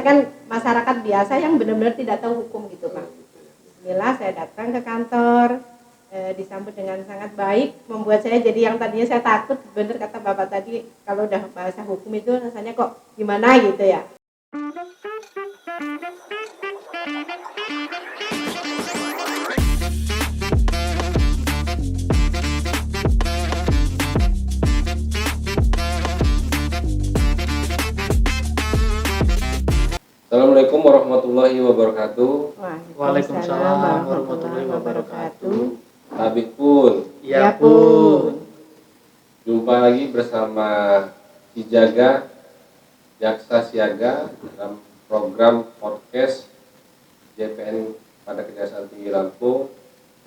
kan masyarakat biasa yang benar-benar tidak tahu hukum gitu Pak. Bismillah saya datang ke kantor, disambut dengan sangat baik, membuat saya jadi yang tadinya saya takut, benar kata Bapak tadi, kalau udah bahasa hukum itu rasanya kok gimana gitu ya. Assalamualaikum warahmatullahi wabarakatuh. Waalaikumsalam warahmatullahi wabarakatuh. Tabik pun. Ya pun. Jumpa lagi bersama Sijaga Jaksa Siaga dalam program podcast JPN pada Kejaksaan Tinggi Lampung.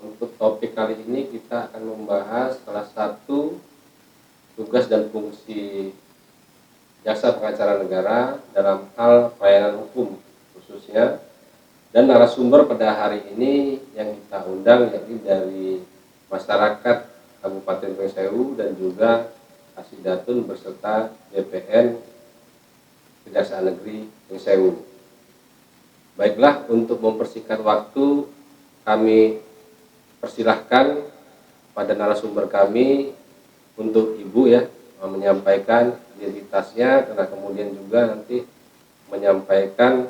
Untuk topik kali ini kita akan membahas salah satu tugas dan fungsi Jaksa Pengacara Negara dalam hal pelayanan hukum khususnya, dan narasumber pada hari ini yang kita undang yakni dari masyarakat Kabupaten Pringsewu dan juga Kasidatun beserta DPN Kejaksaan Negeri Pringsewu. Baiklah, untuk mempersingkat waktu kami persilahkan pada narasumber kami untuk Ibu ya menyampaikan identitasnya, karena kemudian juga nanti menyampaikan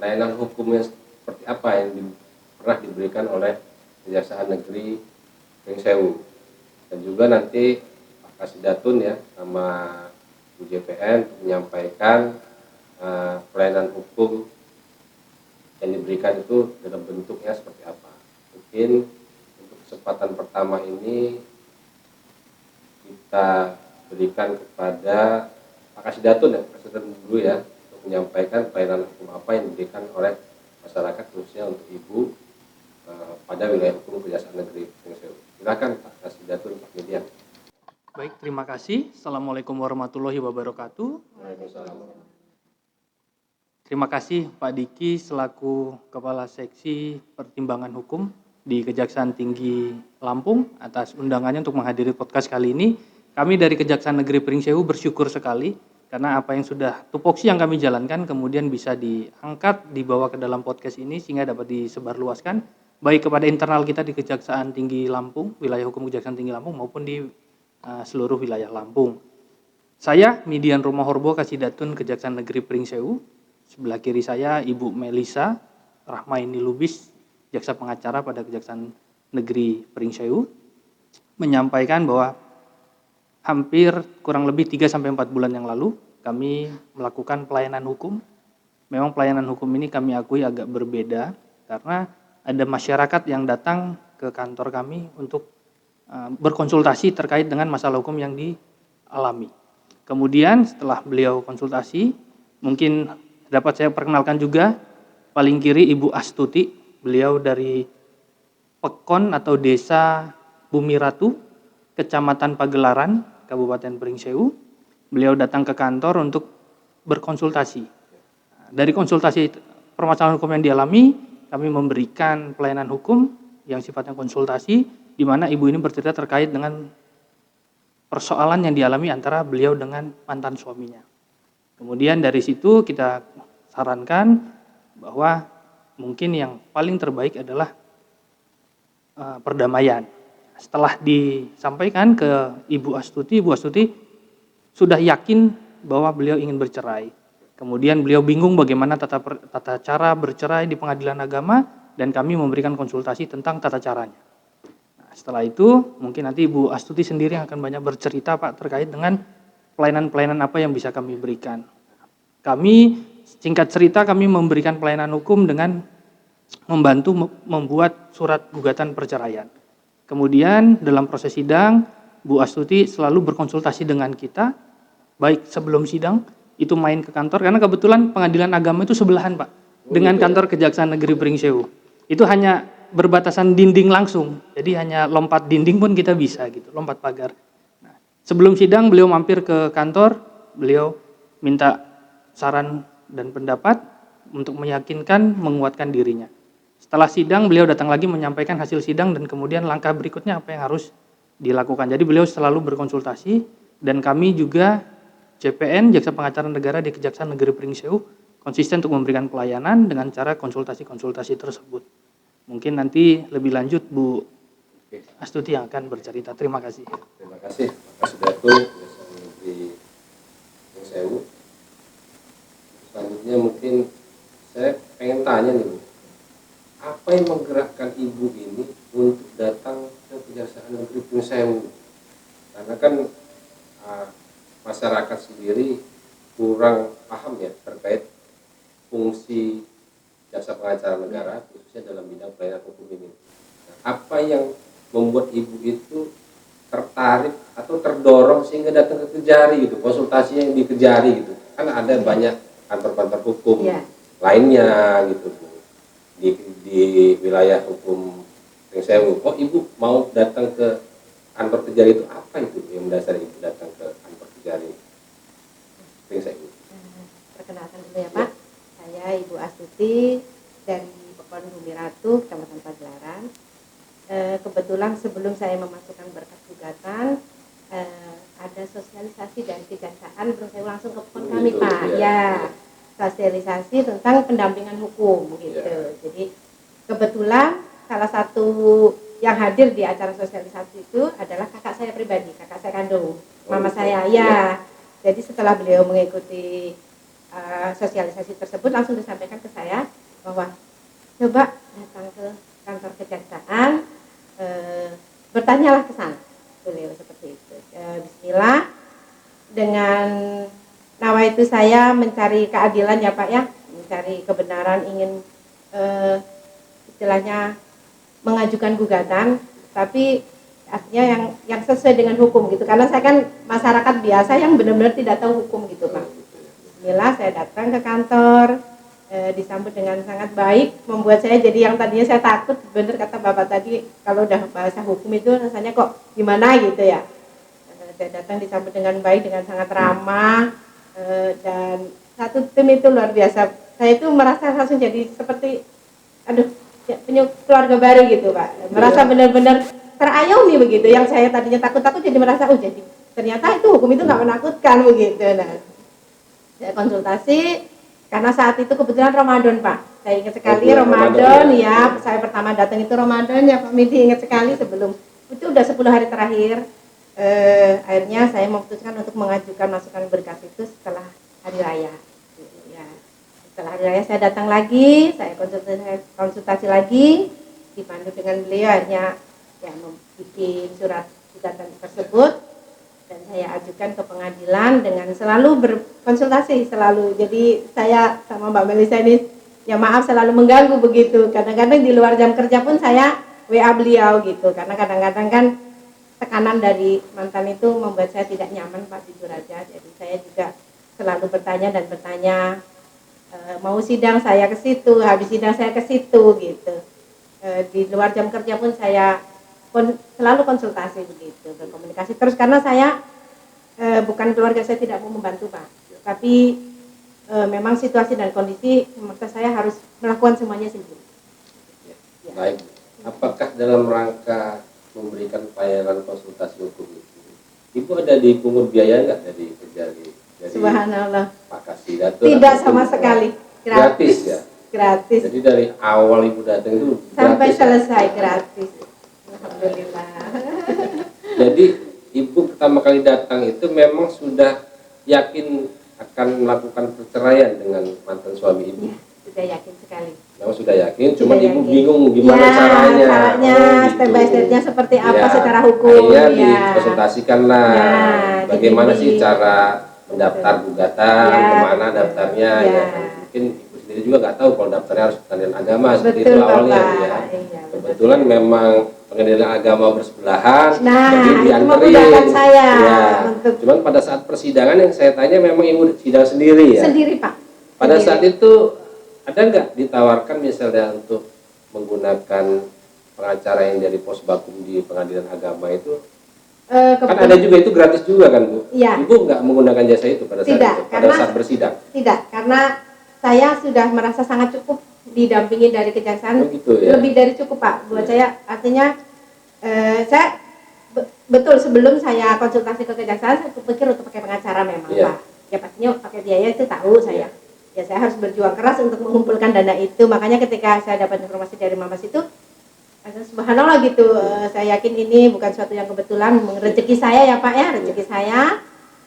layanan hukumnya seperti apa yang pernah diberikan oleh Kejaksaan Negeri Pringsewu, dan juga nanti Pak Kasidatun ya sama Bu JPN untuk menyampaikan pelayanan hukum yang diberikan itu dalam bentuknya seperti apa. Mungkin untuk kesempatan pertama ini kita berikan kepada Pak Kasidatun ya, Kasidatun dulu ya, untuk menyampaikan pelayanan hukum apa yang diberikan oleh masyarakat khususnya untuk Ibu pada wilayah hukum Kejaksaan Negeri Pringsewu. Silakan Pak Kasidatun, Pak Median. Baik, terima kasih. Assalamualaikum warahmatullahi wabarakatuh. Waalaikumsalam. Terima kasih Pak Diki selaku Kepala Seksi Pertimbangan Hukum di Kejaksaan Tinggi Lampung atas undangannya untuk menghadiri podcast kali ini. Kami dari Kejaksaan Negeri Pringsewu bersyukur sekali karena apa yang sudah tupoksi yang kami jalankan kemudian bisa diangkat, dibawa ke dalam podcast ini sehingga dapat disebarluaskan baik kepada internal kita di Kejaksaan Tinggi Lampung, wilayah hukum Kejaksaan Tinggi Lampung maupun di seluruh wilayah Lampung. Saya Midian Romahorbo Kasidatun Kejaksaan Negeri Pringsewu. Sebelah kiri saya Ibu Melisa Rahmaini Lubis, Jaksa Pengacara pada Kejaksaan Negeri Pringsewu, menyampaikan bahwa hampir kurang lebih 3-4 bulan yang lalu kami melakukan pelayanan hukum. Memang pelayanan hukum ini kami akui agak berbeda karena ada masyarakat yang datang ke kantor kami untuk berkonsultasi terkait dengan masalah hukum yang dialami. Kemudian setelah beliau konsultasi, mungkin dapat saya perkenalkan juga, paling kiri Ibu Astuti, beliau dari Pekon atau Desa Bumi Ratu, Kecamatan Pagelaran, Kabupaten Pringsewu. Beliau datang ke kantor untuk berkonsultasi. Dari konsultasi permasalahan hukum yang dialami, kami memberikan pelayanan hukum yang sifatnya konsultasi, di mana ibu ini bercerita terkait dengan persoalan yang dialami antara beliau dengan mantan suaminya. Kemudian dari situ kita sarankan bahwa mungkin yang paling terbaik adalah perdamaian. Setelah disampaikan ke Ibu Astuti sudah yakin bahwa beliau ingin bercerai. Kemudian beliau bingung bagaimana tata cara bercerai di pengadilan agama dan kami memberikan konsultasi tentang tata caranya. Nah, setelah itu mungkin nanti Ibu Astuti sendiri yang akan banyak bercerita Pak terkait dengan pelayanan-pelayanan apa yang bisa kami berikan. Kami singkat cerita kami memberikan pelayanan hukum dengan membantu membuat surat gugatan perceraian. Kemudian dalam proses sidang, Bu Astuti selalu berkonsultasi dengan kita, baik sebelum sidang, itu main ke kantor, karena kebetulan pengadilan agama itu sebelahan Pak, dengan kantor Kejaksaan Negeri Pringsewu. Itu hanya berbatasan dinding langsung, jadi hanya lompat dinding pun kita bisa gitu, lompat pagar. Nah, sebelum sidang beliau mampir ke kantor, beliau minta saran dan pendapat untuk meyakinkan, menguatkan dirinya. Setelah sidang beliau datang lagi menyampaikan hasil sidang dan kemudian langkah berikutnya apa yang harus dilakukan. Jadi beliau selalu berkonsultasi dan kami juga JPN, Jaksa Pengacara Negara di Kejaksaan Negeri Pringsewu, konsisten untuk memberikan pelayanan dengan cara konsultasi-konsultasi tersebut. Mungkin nanti lebih lanjut Bu Oke, Astuti yang akan bercerita. Terima kasih. terima kasih Pak Sudarto, Kejaksaan Negeri Pring Sewu. Selanjutnya mungkin saya pengen tanya nih Bu, apa yang menggerakkan Ibu ini untuk datang ke Kejaksaan Negeri Pring Sewu? Karena kan masyarakat sendiri kurang paham ya terkait fungsi jasa pengacara negara, khususnya dalam bidang pelayanan hukum ini. Nah, apa yang membuat Ibu itu tertarik atau terdorong sehingga datang ke Kejari gitu, konsultasinya yang di Kejari gitu? Kan ada banyak kantor-kantor hukum lainnya gitu Bu, di wilayah hukum Pring Sewu. Oh, Ibu mau datang ke kantor Kejari itu apa itu yang mendasari Ibu datang ke kantor Kejari Pring Sewu? Perkenalkan dulu ya Pak, saya Ibu Astuti dari Pekon Bumi Ratu, Kecamatan Pagelaran. Kebetulan sebelum saya memasukkan berkas gugatan, ada sosialisasi dari Kejaksaan, terus saya langsung ke Pekon kami Gitu, Pak. Ya, sosialisasi tentang pendampingan hukum gitu. Jadi kebetulan salah satu yang hadir di acara sosialisasi itu adalah kakak saya pribadi, kakak saya kandung, mama saya. Ya, jadi setelah beliau mengikuti sosialisasi tersebut, langsung disampaikan ke saya bahwa coba datang ke kantor kejaksaan, bertanyalah ke sana, beliau seperti itu. Bismillah, dengan nawa itu saya mencari keadilan ya Pak ya, mencari kebenaran, ingin istilahnya mengajukan gugatan, tapi artinya yang sesuai dengan hukum gitu, karena saya kan masyarakat biasa yang benar-benar tidak tahu hukum gitu Pak. Bismillah, saya datang ke kantor, disambut dengan sangat baik, membuat saya jadi yang tadinya saya takut, bener kata Bapak tadi, kalau udah bahasa hukum itu rasanya kok gimana gitu ya. Saya datang disambut dengan baik, dengan sangat ramah, dan satu tim itu luar biasa. Saya itu merasa langsung jadi seperti, aduh, ya, punya keluarga baru gitu Pak. Merasa benar-benar terayomi begitu, yang saya tadinya takut-takut jadi merasa, oh jadi ternyata itu hukum itu nggak menakutkan begitu. Nah, saya konsultasi karena saat itu kebetulan Ramadan Pak, saya ingat sekali Ramadan ya, saya pertama datang itu Ramadan ya Pak Midi, ingat sekali sebelum itu udah 10 hari terakhir. Akhirnya saya memutuskan untuk mengajukan masukan berkas itu setelah hari raya ya. Setelah hari raya saya datang lagi, saya konsultasi lagi, dipandu dengan beliau, akhirnya ya membuat surat gugatan tersebut dan saya ajukan ke pengadilan dengan selalu berkonsultasi selalu. Jadi saya sama Mbak Melisa ini ya maaf selalu mengganggu begitu. Kadang-kadang di luar jam kerja pun saya WA beliau gitu, karena kadang-kadang kan tekanan dari mantan itu membuat saya tidak nyaman Pak, jujur aja. Jadi saya juga selalu bertanya dan bertanya, mau sidang saya ke situ, habis sidang saya ke situ gitu. Di luar jam kerja pun saya selalu konsultasi begitu, berkomunikasi terus, karena saya bukan keluarga saya tidak mau membantu Pak, tapi memang situasi dan kondisi memaksa saya harus melakukan semuanya sendiri. Ya. Baik, apakah dalam rangka memberikan pelayanan konsultasi hukum itu, Ibu ada dipungut biaya nggak dari Kejari? Subhanallah. Pak Kasidatul? Tidak sama sekali, gratis ya? Gratis. Jadi dari awal Ibu datang itu sampai gratis, selesai gratis. Alhamdulillah. Jadi Ibu pertama kali datang itu memang sudah yakin akan melakukan perceraian dengan mantan suami Ibu? Ya, sudah yakin sekali. Memang sudah yakin, cuman sudah Ibu yakin. bingung gimana ya, caranya. Step by stepnya seperti apa ya, secara hukum. Akhirnya ya. dikonsultasikanlah bagaimana sih cara mendaftar gugatan, kemana daftarnya, ya kan. Mungkin Ibu sendiri juga nggak tahu kalau daftarnya harus Pengadilan Agama, seperti itu awalnya ya. Kebetulan memang Pengadilan Agama bersebelahan, jadi dianterin. Saya ya. Cuman pada saat persidangan yang saya tanya memang Ibu sidang sendiri ya? Sendiri Pak. Pada saat itu ada nggak ditawarkan misalnya untuk menggunakan pengacara yang dari Posbakum di Pengadilan Agama itu? Kan ada juga itu gratis juga kan Bu? Iya. Ibu nggak menggunakan jasa itu pada saat itu, pada saat bersidang? Tidak, karena saya sudah merasa sangat cukup didampingi dari kejaksaan. Gitu, ya? Lebih dari cukup Pak buat saya, artinya saya betul sebelum saya konsultasi ke kejaksaan saya pikir untuk pakai pengacara memang Pak. Ya pastinya pakai biaya itu tahu saya. ya saya harus berjuang keras untuk mengumpulkan dana itu. Makanya ketika saya dapat informasi dari Mama itu, subhanallah gitu, saya yakin ini bukan suatu yang kebetulan, rezeki saya ya Pak ya, rezeki saya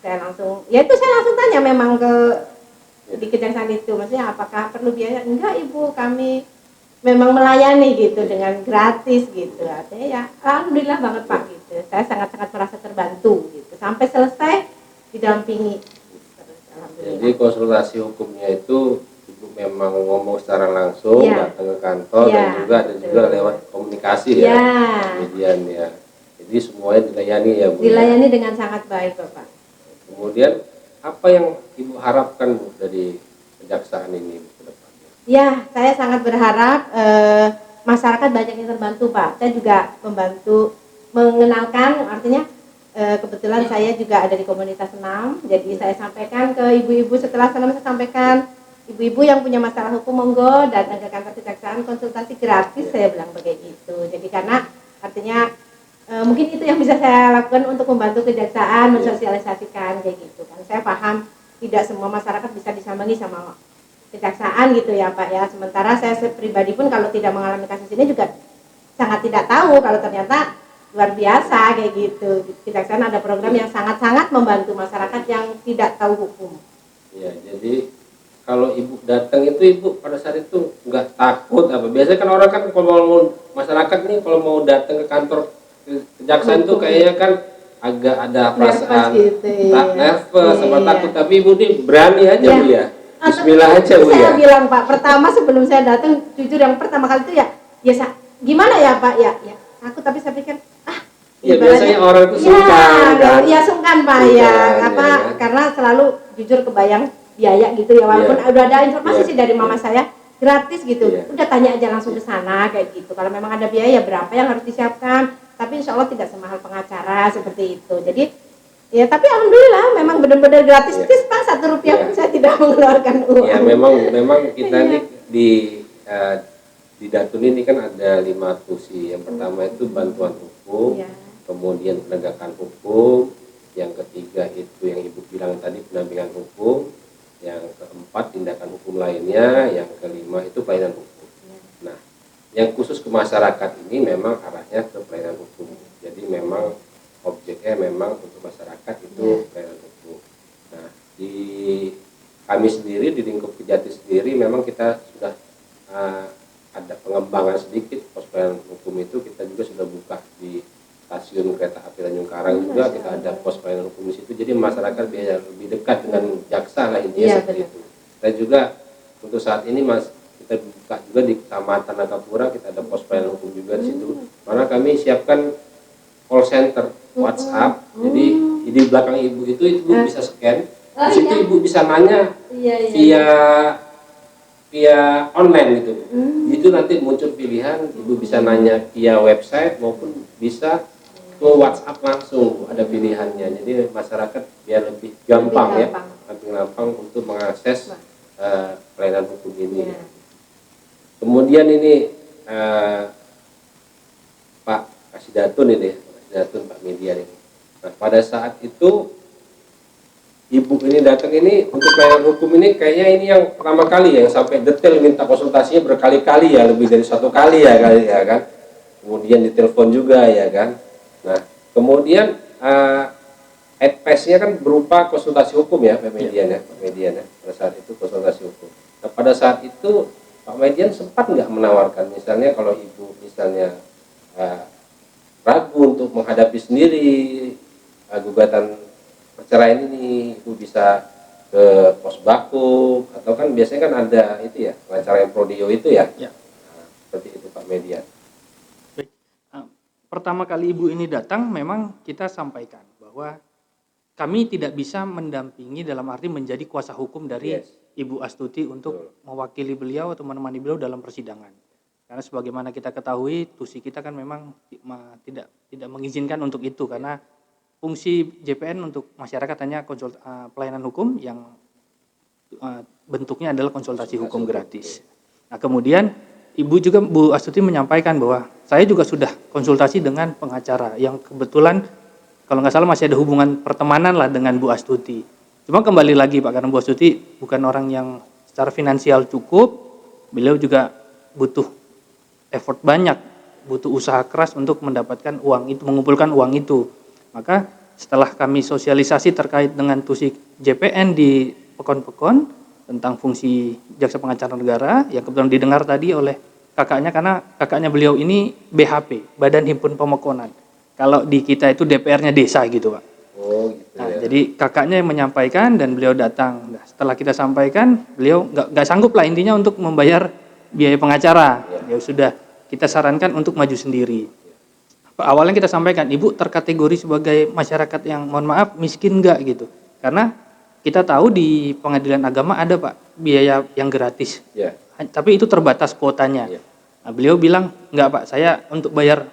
langsung, ya itu saya langsung tanya memang ke di kejaksaan itu, maksudnya apakah perlu biaya? Enggak Ibu, kami memang melayani gitu dengan gratis gitu, artinya ya alhamdulillah banget Pak gitu, saya sangat-sangat merasa terbantu gitu, sampai selesai didampingi. Jadi konsultasi hukumnya itu Ibu memang ngomong secara langsung, datang ke kantor, dan juga ada juga lewat komunikasi ya, kemudian ya. Jadi semuanya dilayani ya Bu. Dilayani dengan sangat baik Bapak. Kemudian apa yang Ibu harapkan Bu dari kejaksaan ini ke depannya? Ya, saya sangat berharap masyarakat banyak yang terbantu Pak. Saya juga membantu mengenalkan, artinya kebetulan saya juga ada di komunitas senam, jadi saya sampaikan ke ibu-ibu, setelah senam saya sampaikan, ibu-ibu yang punya masalah hukum monggo datang ke kantor kejaksaan, konsultasi gratis, saya bilang begitu. Jadi karena artinya mungkin itu yang bisa saya lakukan untuk membantu kejaksaan mensosialisasikan kayak gitu kan. Saya paham tidak semua masyarakat bisa disambangi sama kejaksaan gitu ya Pak ya. Sementara saya pribadi pun kalau tidak mengalami kasus ini juga sangat tidak tahu kalau ternyata luar biasa kayak gitu. Kejaksaan ada program yang sangat-sangat membantu masyarakat yang tidak tahu hukum. Ya, jadi kalau Ibu datang itu Ibu pada saat itu nggak takut apa? Biasanya kan orang kan kalau mau masyarakat nih kalau mau datang ke kantor kejaksaan itu kayaknya kan agak ada perasaan gitu, tak nervous sama takut, tapi Ibu nih berani aja Bu ya. Bismillah aja Bu saya ya. bilang Pak, pertama sebelum saya datang, jujur yang pertama kali itu ya gimana ya Pak ya takut, tapi saya pikir ya biasanya orang itu sungkan kan. Ya sungkan Pak karena selalu jujur kebayang biaya gitu ya, walaupun udah ada informasi sih dari mama saya gratis gitu, udah tanya aja langsung ke sana kayak gitu. Kalau memang ada biaya berapa yang harus disiapkan, tapi insya Allah tidak semahal pengacara seperti itu. Jadi ya tapi alhamdulillah memang benar-benar gratis Pak, Rp1 pun saya tidak mengeluarkan uang. Ya memang kita nih di Datun ini kan ada 5 fungsi. Yang pertama itu bantuan hukum, kemudian penegakan hukum, yang ketiga itu yang Ibu bilang tadi pendampingan hukum, yang keempat tindakan hukum lainnya, yang kelima itu pelayanan hukum. Nah, yang khusus ke masyarakat ini memang arahnya ke pelayanan hukum. Jadi memang objeknya memang untuk masyarakat itu pelayanan hukum. Nah, di kami sendiri di lingkup Kejati sendiri memang kita sudah ada pengembangan sedikit pos pelayanan hukum itu. Kita juga sudah buka di stasiun kereta api Tanjung Karang juga, kita ada pos pelayanan hukum di situ. Jadi masyarakat biar lebih dekat dengan jaksa lah intinya seperti itu. Kita juga untuk saat ini kita buka juga di Kecamatan Nagapura, kita ada pos pelayanan hukum juga di situ. Mana kami siapkan call center WhatsApp. Jadi di belakang Ibu itu Ibu bisa scan. Di situ Ibu bisa nanya via online gitu. Itu nanti muncul pilihan, Ibu bisa nanya via website maupun bisa ke WhatsApp langsung, ada pilihannya. Jadi masyarakat biar lebih gampang lebih gampang untuk mengakses pelayanan hukum ini. Kemudian ini Pak Kasidatun ini, Pak Media ini. Nah, pada saat itu Ibu ini datang ini untuk pelayanan hukum ini, kayaknya ini yang pertama kali yang sampai detail minta konsultasinya berkali-kali ya, lebih dari 1 kali ya kan. Kemudian ditelepon juga ya kan. Nah, kemudian advice-nya kan berupa konsultasi hukum ya Pak Median ya, pada saat itu konsultasi hukum. Nah, pada saat itu Pak Median sempat nggak menawarkan, misalnya kalau Ibu misalnya ragu untuk menghadapi sendiri gugatan perceraian ini, Ibu bisa ke pos baku, atau kan biasanya kan ada itu ya, pengacara yang prodio itu ya. Nah, seperti itu Pak Median. Baik. Pertama kali Ibu ini datang memang kita sampaikan bahwa kami tidak bisa mendampingi dalam arti menjadi kuasa hukum dari Ibu Astuti untuk mewakili beliau atau menemani beliau dalam persidangan. Karena sebagaimana kita ketahui, tusi kita kan memang tidak mengizinkan untuk itu, karena fungsi JPN untuk masyarakat hanya pelayanan hukum yang bentuknya adalah konsultasi hukum gratis. Nah, kemudian Ibu juga Bu Astuti menyampaikan bahwa saya juga sudah konsultasi dengan pengacara yang kebetulan kalau nggak salah masih ada hubungan pertemanan lah dengan Bu Astuti. Cuma kembali lagi Pak, karena Bu Astuti bukan orang yang secara finansial cukup, beliau juga butuh effort banyak, butuh usaha keras untuk mendapatkan uang itu, mengumpulkan uang itu. Maka setelah kami sosialisasi terkait dengan tusi JPN di Pekon-Pekon tentang fungsi jaksa pengacara negara yang kebetulan didengar tadi oleh kakaknya, karena kakaknya beliau ini BHP, Badan Himpun Pemokonan. Kalau di kita itu DPR-nya desa gitu, Pak. Oh gitu Nah, ya. jadi kakaknya yang menyampaikan dan beliau datang. Nah, setelah kita sampaikan, beliau nggak sanggup lah intinya untuk membayar biaya pengacara. Ya sudah, kita sarankan untuk maju sendiri. Awalnya kita sampaikan, ibu terkategori sebagai masyarakat yang mohon maaf miskin nggak gitu. Karena kita tahu di pengadilan agama ada Pak biaya yang gratis. Ya. Tapi itu terbatas kuotanya. Ya. Nah, beliau bilang nggak Pak, saya untuk bayar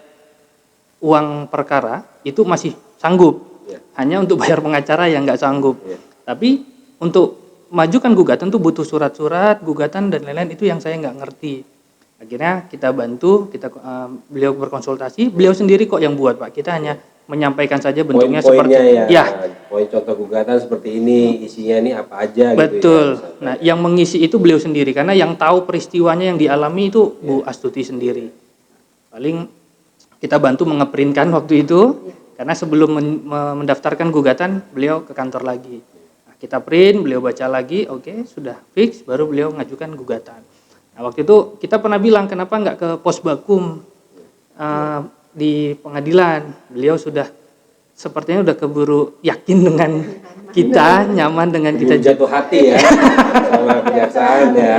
uang perkara itu masih sanggup. Ya. Hanya untuk bayar pengacara yang nggak sanggup. Ya. Tapi untuk majukan gugatan tuh butuh surat-surat, gugatan dan lain-lain, itu yang saya nggak ngerti. Akhirnya kita bantu, beliau berkonsultasi, beliau sendiri kok yang buat Pak. Kita hanya menyampaikan saja bentuknya seperti ya. Poin contoh gugatan seperti ini, isinya ini apa aja betul. gitu ya. Nah, yang mengisi itu beliau sendiri karena yang tahu peristiwanya yang dialami itu Bu Astuti sendiri. Paling kita bantu mengeprintkan waktu itu karena sebelum mendaftarkan gugatan beliau ke kantor lagi. Nah, kita print, beliau baca lagi, oke, sudah fix, baru beliau mengajukan gugatan. Nah, waktu itu kita pernah bilang kenapa nggak ke pos bakum di pengadilan. Beliau sudah sepertinya udah keburu yakin dengan kita, nyaman dengan kita. Jatuh hati ya sama kejaksaan ya.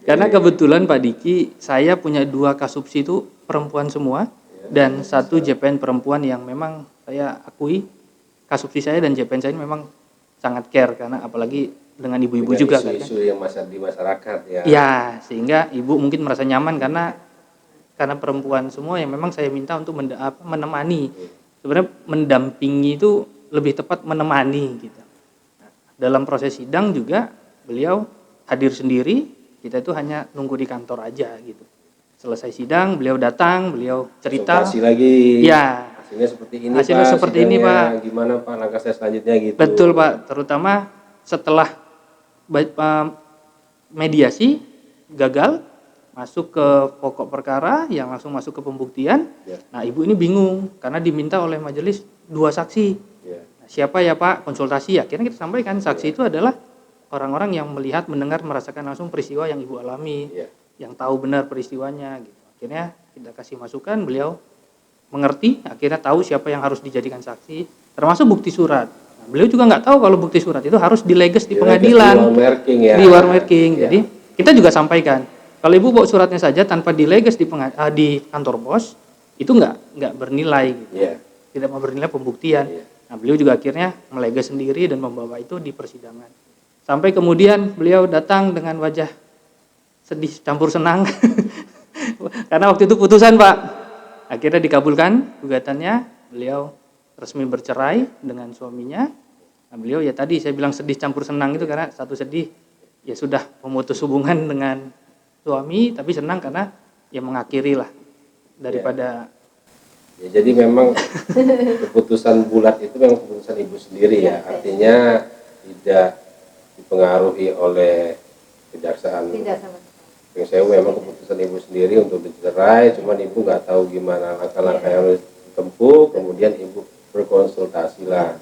Karena kebetulan Pak Diki, saya punya 2 kasubsi itu perempuan semua dan 1 JPN perempuan yang memang saya akui kasubsi saya dan JPN saya memang sangat care karena apalagi dengan ibu-ibu juga kan. Isu-isu yang di masyarakat ya. Ya, sehingga ibu mungkin merasa nyaman karena perempuan semua yang memang saya minta untuk menemani. Sebenarnya mendampingi itu lebih tepat menemani gitu. Nah, dalam proses sidang juga beliau hadir sendiri, kita itu hanya nunggu di kantor aja gitu. Selesai sidang, beliau datang, beliau cerita. Konsultasi lagi. Ya. Hasilnya seperti ini hasilnya Pak. Seperti ini Pak. Gimana Pak langkah saya selanjutnya gitu. Betul Pak, terutama setelah mediasi gagal, masuk ke pokok perkara yang langsung masuk ke pembuktian. Ya. Nah, ibu ini bingung karena diminta oleh majelis 2 saksi. Ya. Nah, siapa ya Pak? Konsultasi. Akhirnya kita sampaikan saksi itu adalah orang-orang yang melihat, mendengar, merasakan langsung peristiwa yang ibu alami, yang tahu benar peristiwanya. Gitu. Akhirnya kita kasih masukan, beliau mengerti, akhirnya tahu siapa yang harus dijadikan saksi, termasuk bukti surat. Nah, beliau juga nggak tahu kalau bukti surat itu harus dileges di pengadilan, di warmarking. Jadi kita juga sampaikan. Kalau ibu bawa suratnya saja tanpa dileges di kantor pos, itu nggak bernilai, gitu. Tidak mau bernilai pembuktian. Nah, beliau juga akhirnya meleges sendiri dan membawa itu di persidangan. Sampai kemudian beliau datang dengan wajah sedih campur senang, karena waktu itu putusan Pak. Akhirnya dikabulkan gugatannya, beliau resmi bercerai dengan suaminya. Nah, beliau ya tadi saya bilang sedih campur senang itu karena satu sedih ya sudah memutus hubungan dengan suami, tapi senang karena ya mengakhiri lah daripada ya, jadi memang keputusan bulat itu memang keputusan ibu sendiri ya, artinya tidak dipengaruhi oleh kejaksaan. Tidak sama sekali. Yang saya memang keputusan ibu sendiri untuk bercerai, cuman ibu nggak tahu gimana langkah-langkah yang harus ditempuh, kemudian ibu berkonsultasi lah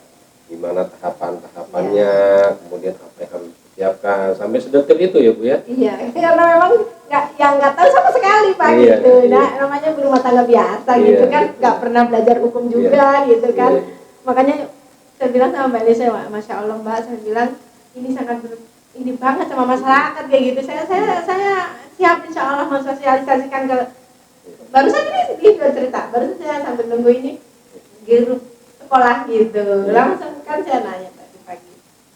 gimana tahapan-tahapannya, kemudian apa yang harus disiapkan sampai sedetil itu ya Bu ya. Iya, karena memang nggak tahu sama sekali Pak gitu. Nah, namanya berumah tangga biasa gitu kan, nggak pernah belajar hukum juga gitu kan. Makanya saya bilang sama Mbak Lisa, Masya Allah Mbak, saya bilang ini sangat ini banget sama masyarakat kayak gitu. Saya siap insya Allah mensosialisasikan ke barusan ini cerita, barusan saya sambil nunggu ini grup sekolah gitu, langsung kan saya nanya pagi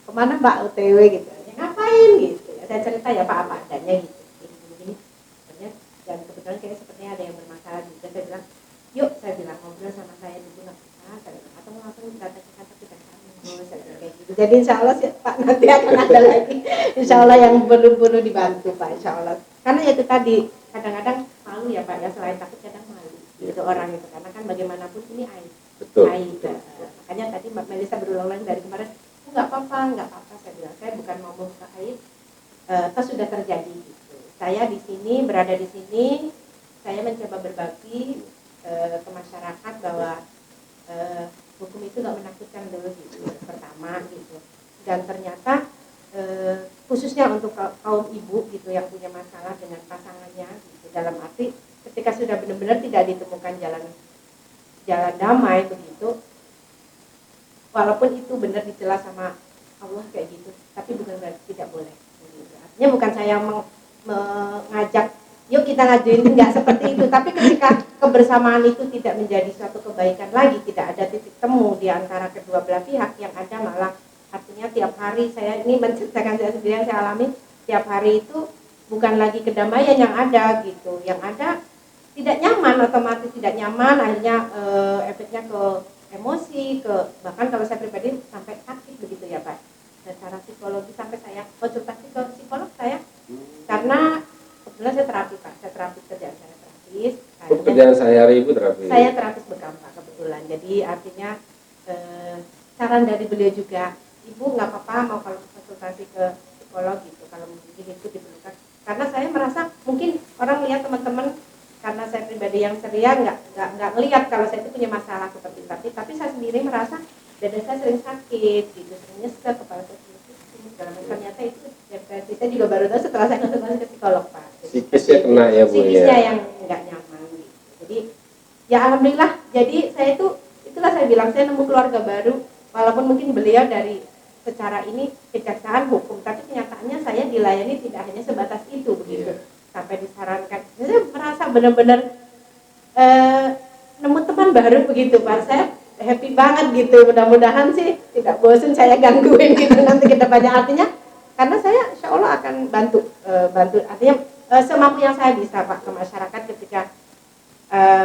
kemana Mbak OTW gitu, ya ngapain gitu, ya, saya cerita ya Pak apa adanya gitu, gini dan kebetulan kayak sepertinya ada yang bermasalah gitu, saya bilang yuk, saya bilang ngobrol sama saya dulu nggak apa, saya bilang atau mau langsung datang ke kantor kita saya bilang kayak gitu. Jadi insya Allah Pak nanti akan ada lagi, insya Allah yang perlu dibantu Pak, insya Allah. Karena ya itu tadi kadang-kadang malu ya Pak ya, selain takut kadang malu gitu orang itu, karena kan bagaimanapun ini aib. Betul. Aib. Makanya tadi Mbak Melisa berulang-ulang dari kemarin, nggak apa-apa, saya bilang saya bukan mau membuka aib, toh sudah terjadi gitu. Saya di sini, berada di sini, saya mencoba berbagi ke masyarakat bahwa hukum itu nggak menakutkan dulu gitu, pertama gitu. Dan ternyata khususnya untuk kaum ibu gitu yang punya masalah dengan pasangannya gitu, dalam arti ketika sudah benar-benar tidak ditemukan jalan damai begitu, walaupun itu benar dicela sama Allah kayak gitu, tapi bukan berarti tidak boleh. Artinya bukan saya mengajak, yuk kita ngajuin, enggak seperti itu. Tapi ketika kebersamaan itu tidak menjadi suatu kebaikan lagi, tidak ada titik temu di antara kedua belah pihak, yang ada malah artinya tiap hari saya ini menceritakan saya sendiri yang saya alami, tiap hari itu bukan lagi kedamaian yang ada gitu, yang ada tidak nyaman, otomatis tidak nyaman, akhirnya efeknya ke emosi, ke bahkan kalau saya pribadi sampai sakit begitu ya Pak. Secara psikologi sampai saya konsultasi ke psikolog saya, karena kebetulan saya terapi Pak, saya terapis, kerjaan saya terapis. Pekerjaan sehari-hari Ibu terapi? Saya terapis bekam Pak kebetulan, jadi artinya saran dari beliau juga, Ibu nggak apa-apa mau kalau konsultasi ke psikolog gitu, kalau mungkin itu diperlukan. Karena saya merasa mungkin orang lihat teman-teman, karena saya pribadi yang ceria nggak ngelihat kalau saya itu punya masalah seperti itu, tapi saya sendiri merasa dada saya sering sakit gitu, sering nyesek, kepala saya sering pusing segala macam. Ternyata itu depresi, saya juga baru tahu setelah saya konsultasi ke psikolog Pak. Psikisnya kena ya Bu? Psikisnya ya, yang nggak nyaman gitu. Jadi ya alhamdulillah, jadi saya itulah saya bilang, saya nemu keluarga baru, walaupun mungkin beliau dari secara ini kejaksaan hukum, tapi kenyataannya saya dilayani tidak hanya sebatas itu begitu. Sampai disarankan, saya merasa benar-benar nemu teman baru begitu Pak. Saya happy banget gitu, mudah-mudahan sih tidak bosan saya gangguin gitu nanti ke depannya, artinya karena saya insya Allah akan bantu artinya semampu yang saya bisa Pak ke masyarakat ketika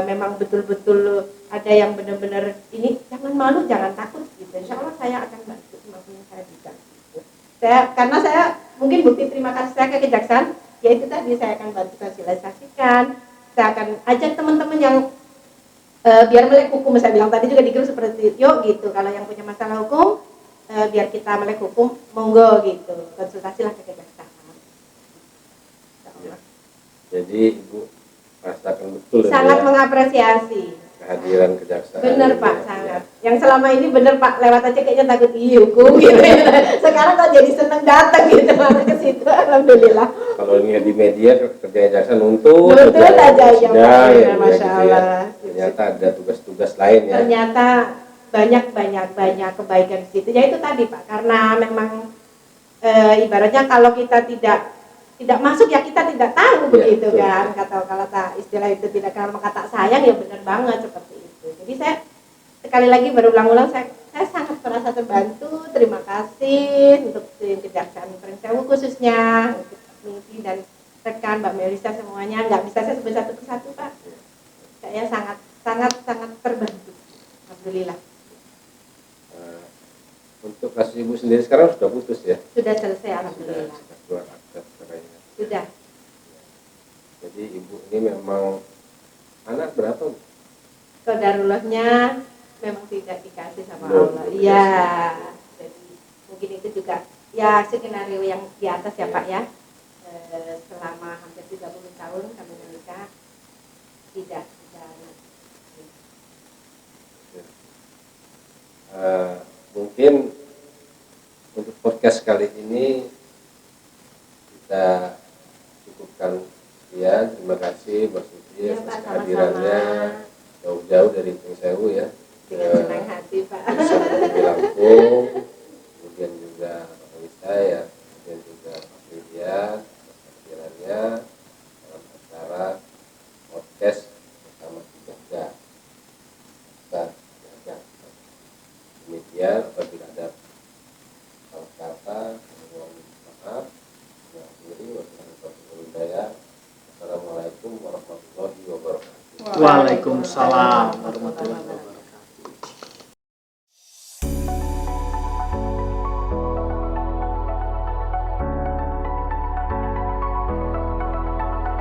memang betul-betul ada yang benar-benar ini, jangan malu, jangan takut gitu, insya Allah saya akan bantu semampu yang saya bisa gitu. Karena saya mungkin bukti terima kasih saya ke kejaksaan, yaitu tadi saya akan bantu sosialisasikan, saya akan ajak teman-teman yang biar melek hukum, saya bilang tadi juga di grup seperti itu, yuk gitu, kalau yang punya masalah hukum biar kita melek hukum, monggo gitu, konsultasilah ke kejaksaan. Jadi Ibu rasakan betul sangat ya, mengapresiasi kehadiran kejaksaan. Bener Pak, sangat. Yang selama ini bener Pak, lewat aja kayaknya takut hukum gitu. Sekarang kok jadi seneng datang gitu malah ke situ, alhamdulillah. Kalau lihat di media kerja jaksa nuntut aja ya Pak, ya, Masya gitu Allah. ya. Ternyata ada tugas-tugas lain ya. Ternyata banyak kebaikan di situ. Ya itu tadi Pak, karena memang ibaratnya kalau kita tidak masuk ya kita tidak tahu begitu betul. Kan, kalau istilah itu tidak kenal maka tak sayang, ya benar banget seperti itu. Jadi saya sekali lagi berulang-ulang, saya sangat merasa terbantu, terima kasih untuk Kejaksaan Pringsewu khususnya, untuk Mimpi dan rekan Mbak Melisa semuanya, nggak bisa saya sebut satu persatu Pak. Saya sangat terbantu, alhamdulillah. Untuk kasus Ibu sendiri sekarang sudah putus ya? Sudah selesai alhamdulillah. Sudah keluar akta cerainya. Sudah. Jadi Ibu ini memang anak berapa? Qadarullahnya memang tidak dikasih sama Belum Allah. dikasih. Iya. Jadi mungkin itu juga ya skenario yang di atas ya Pak ya. Selama hampir 30 tahun kami menikah tidak mungkin untuk podcast kali ini kita cukupkan sekian. Terima kasih Mbak Suci ya, atas Pak, kehadirannya jauh-jauh dari Pringsewu ya. Dengan senang hati Pak. Di Lampung, kemudian juga Pak Melisa ya, kemudian juga Pak Widya atas kehadirannya dalam acara podcast bersama Jaga. Demikian, apabila ada salah kata, mohon maaf. Wassalamualaikum warahmatullahi wabarakatuh. Waalaikumsalam warahmatullahi wabarakatuh.